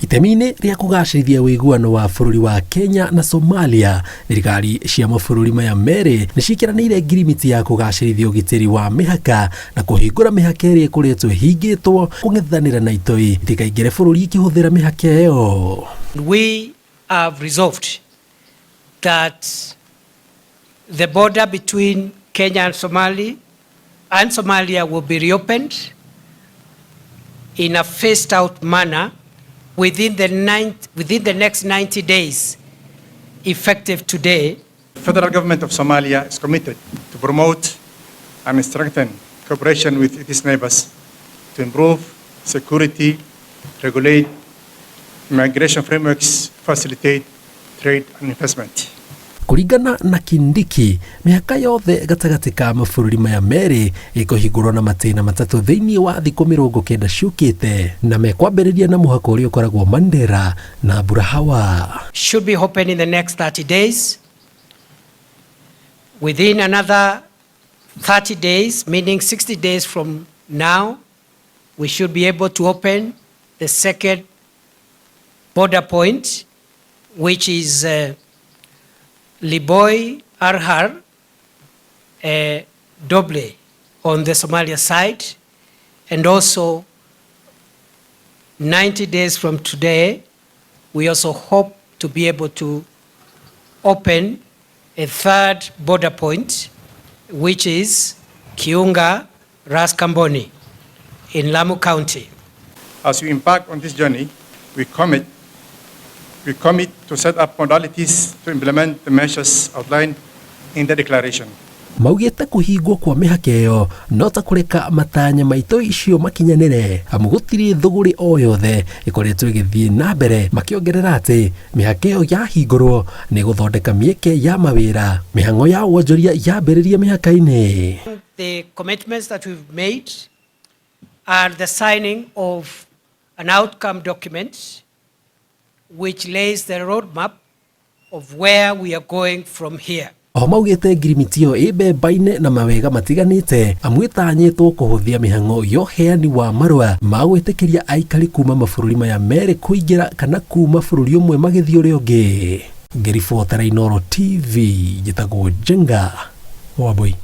Itemi-inĩ rĩa kũgacĩrithia ũiguano wa bũrũri wa Kenya na Somalia, thirikari cia mabũrũri maya merĩ nĩciĩkĩranĩire ngirimiti ya kũgacĩrithia ũgitĩri wa mĩhaka na kũhingũra mĩhaka ĩrĩa ĩkoretwo ĩhingĩtwo kũng'ethanĩra na itoi itikaingĩre bũrũri ikĩhũthĩra mĩhaka ĩyo. We have resolved that the border between Kenya and Somalia will be reopened in a phased out manner within the next 90 days, effective today. The federal government of Somalia is committed to promote and strengthen cooperation with its neighbors to improve security, regulate migration frameworks, facilitate trade and investment. Kũringana na Kindiki, mĩhaka yothe gatagatĩ ka mabũrũri maya merĩ ĩkũhingũrwo na matĩĩna matatũ thĩinie wa thikũ 90 ciũkĩte, na mekwambĩrĩria na mũhaka ũrĩa ũkoragwo Mandera na Burahawa. Should be open in the next 30 days. Within another 30 days, meaning 60 days from now, we should be able to open the second border point, which is Liboy Arhar Doble on the Somalia side, and also 90 days from today, we also hope to be able to open a third border point, which is Kiunga Raskamboni in Lamu County. As we embark on this journey, we commit to set up modalities to implement the measures outlined in the declaration. Maugĩte kũhingwo kwa mĩhaka ĩyo no ta kũreka matanya maitũ icio makinyanĩre, amu gũtirĩ thũgũrĩ o yothe ĩkoretwo ĩgĩthiĩ na mbere, makĩongerera atĩ mĩhaka ĩyo yahingũrwo nĩ gũthondeka mĩeke ya mawĩra, mĩhang'o ya wonjoria yambĩrĩrie mĩhaka-inĩ. The commitments that we've made are the signing of an outcome document which lays the roadmap of where we are going from here. O maugĩte ngirimiti ĩyo ĩmbemba-inĩ na mawega matiganĩte, amu ĩtanyĩtwo kũhũthia mĩhang'o ya ũheani wa marũa ma gwĩtĩkĩria aikari kuma mabũrũri maya merĩ kũingĩra kana kuma bũrũri ũmwe magĩthiĩ ũrĩa ũngĩ. Ngĩribotera Inooro TV, njĩtagwo Jenga Wambui.